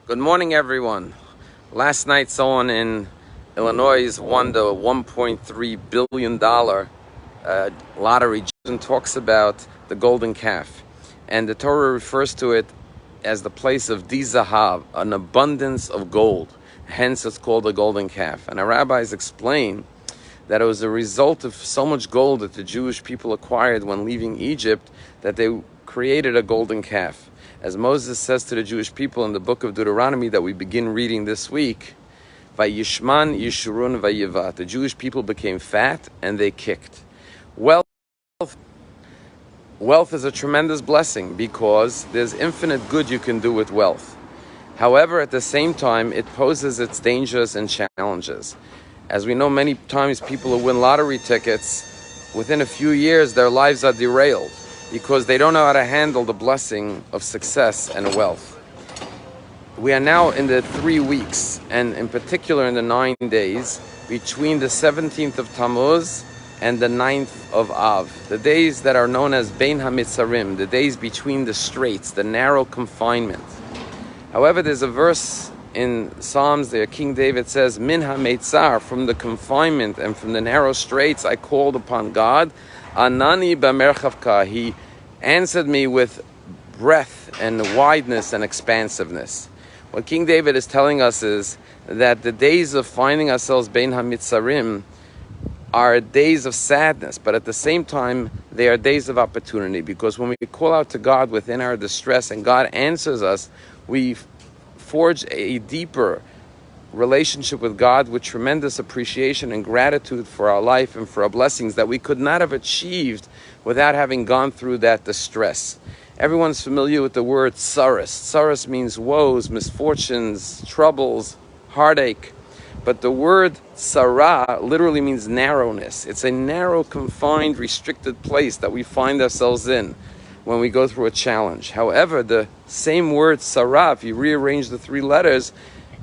Good morning, everyone. Last night, someone in Illinois won the $1.3 billion lottery and talks about the golden calf. And the Torah refers to it as the place of Dizahav, an abundance of gold. Hence, it's called the golden calf. And our rabbis explain that it was a result of so much gold that the Jewish people acquired when leaving Egypt that they created a golden calf. As Moses says to the Jewish people in the book of Deuteronomy that we begin reading this week, Vayishman Yishurun Vayivat. The Jewish people became fat and they kicked. Wealth is a tremendous blessing because there's infinite good you can do with wealth. However, at the same time, it poses its dangers and challenges. As we know, many times people who win lottery tickets, within a few years, their lives are derailed because they don't know how to handle the blessing of success and wealth. We are now in the 3 weeks, and in particular in the 9 days, between the 17th of Tammuz and the 9th of Av, the days that are known as Bein HaMitzarim, the days between the straits, the narrow confinement. However, there's a verse in Psalms there, King David says, Min HaMeitzar, from the confinement and from the narrow straits, I called upon God. Anani b'merchavka, he answered me with breadth and wideness and expansiveness. What King David is telling us is that the days of finding ourselves Bein HaMitzarim are days of sadness, but at the same time, they are days of opportunity, because when we call out to God within our distress and God answers us, we forge a deeper relationship with God with tremendous appreciation and gratitude for our life and for our blessings that we could not have achieved without having gone through that distress. Everyone's familiar with the word tsaros. Tsaros means woes, misfortunes, troubles, heartache. But the word tsara literally means narrowness. It's a narrow, confined, restricted place that we find ourselves in when we go through a challenge. However, the same word tsara, if you rearrange the 3 letters,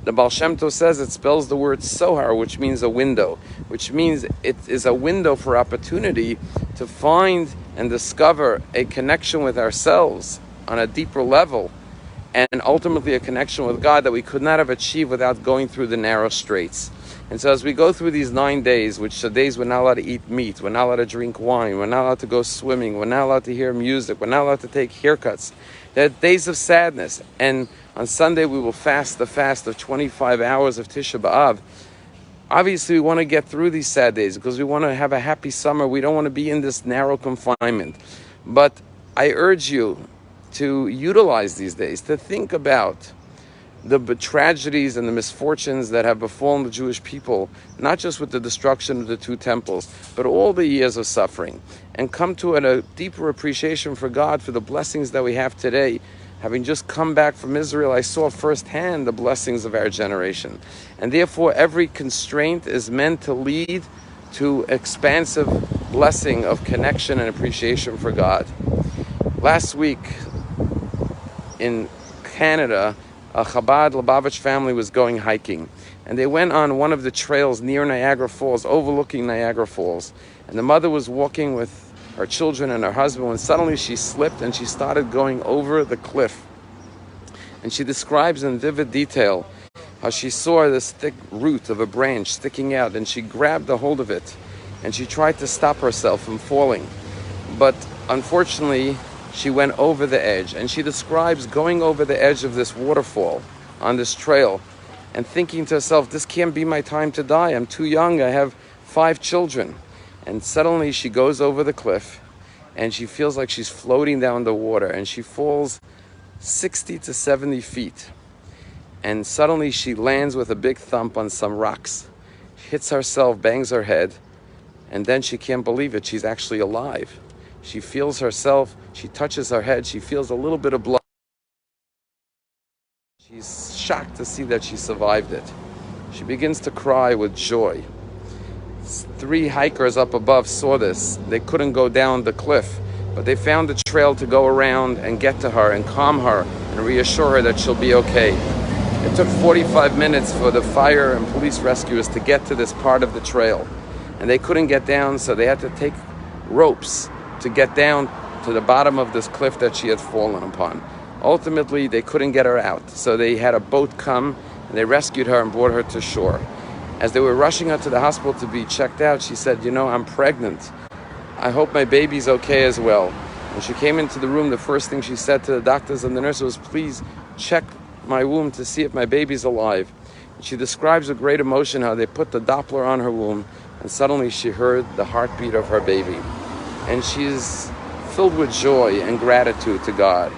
the Baal Shem Tov says it spells the word sohar, which means a window, which means it is a window for opportunity to find and discover a connection with ourselves on a deeper level, and ultimately a connection with God that we could not have achieved without going through the narrow straits. And so as we go through these 9 days, which are days we're not allowed to eat meat, we're not allowed to drink wine, we're not allowed to go swimming, we're not allowed to hear music, we're not allowed to take haircuts. They're days of sadness. And on Sunday we will fast the fast of 25 hours of Tisha B'Av. Obviously we want to get through these sad days because we want to have a happy summer. We don't want to be in this narrow confinement. But I urge you to utilize these days to think about the tragedies and the misfortunes that have befallen the Jewish people, not just with the destruction of the 2 temples, but all the years of suffering, and come to a deeper appreciation for God, for the blessings that we have today. Having just come back from Israel, I saw firsthand the blessings of our generation. And therefore, every constraint is meant to lead to expansive blessing of connection and appreciation for God. Last week in Canada, a Chabad Lubavitch family was going hiking, and they went on one of the trails near Niagara Falls, overlooking Niagara Falls. And the mother was walking with her children and her husband when suddenly she slipped and she started going over the cliff. And she describes in vivid detail how she saw this thick root of a branch sticking out, and she grabbed a hold of it and she tried to stop herself from falling. But unfortunately, she went over the edge, and she describes going over the edge of this waterfall on this trail and thinking to herself, this can't be my time to die. I'm too young. I have 5 children. And suddenly she goes over the cliff and she feels like she's floating down the water, and she falls 60 to 70 feet. And suddenly she lands with a big thump on some rocks, hits herself, bangs her head, and then she can't believe it. She's actually alive. She feels herself, she touches her head, she feels a little bit of blood. She's shocked to see that she survived it. She begins to cry with joy. 3 hikers up above saw this. They couldn't go down the cliff, but they found a trail to go around and get to her and calm her and reassure her that she'll be okay. It took 45 minutes for the fire and police rescuers to get to this part of the trail, and they couldn't get down, so they had to take ropes to get down to the bottom of this cliff that she had fallen upon. Ultimately, they couldn't get her out, so they had a boat come, and they rescued her and brought her to shore. As they were rushing her to the hospital to be checked out, she said, I'm pregnant. I hope my baby's okay as well. When she came into the room, the first thing she said to the doctors and the nurse was, please check my womb to see if my baby's alive. She describes with great emotion how they put the Doppler on her womb, and suddenly she heard the heartbeat of her baby. And she's filled with joy and gratitude to God.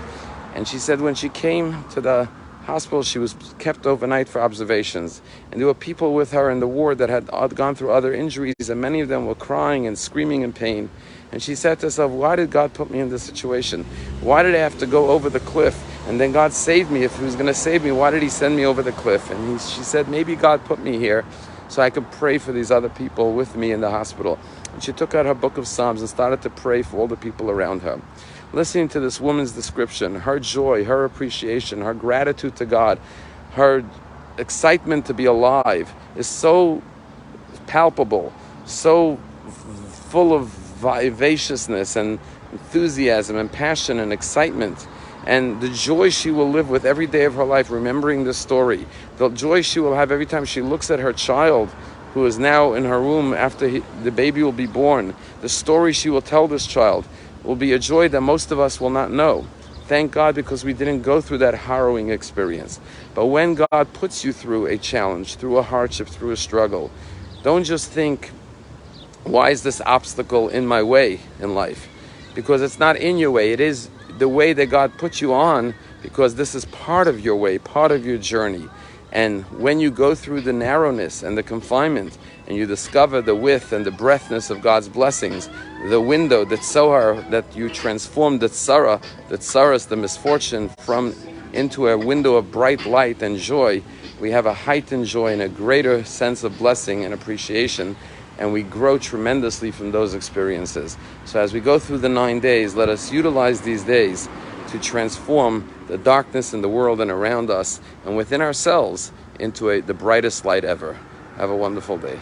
And she said when she came to the hospital, she was kept overnight for observations. And there were people with her in the ward that had gone through other injuries, and many of them were crying and screaming in pain. And she said to herself, why did God put me in this situation? Why did I have to go over the cliff? And then God saved me. If he was going to save me, why did he send me over the cliff? And she said, maybe God put me here so I could pray for these other people with me in the hospital. And she took out her book of Psalms and started to pray for all the people around her. Listening to this woman's description, her joy, her appreciation, her gratitude to God, her excitement to be alive is so palpable, so full of vivaciousness and enthusiasm and passion and excitement. And the joy she will live with every day of her life, remembering this story, the joy she will have every time she looks at her child who is now in her womb after the baby will be born, the story she will tell this child will be a joy that most of us will not know. Thank God, because we didn't go through that harrowing experience. But when God puts you through a challenge, through a hardship, through a struggle, don't just think, why is this obstacle in my way in life? Because it's not in your way. It is the way that God puts you on, because this is part of your way, part of your journey. And when you go through the narrowness and the confinement, and you discover the width and the breadthness of God's blessings, the window, the tzahar, that you transform the tsaras, the misfortune, into a window of bright light and joy, we have a heightened joy and a greater sense of blessing and appreciation, and we grow tremendously from those experiences. So as we go through the 9 days, let us utilize these days to transform the darkness in the world and around us and within ourselves into the brightest light ever. Have a wonderful day.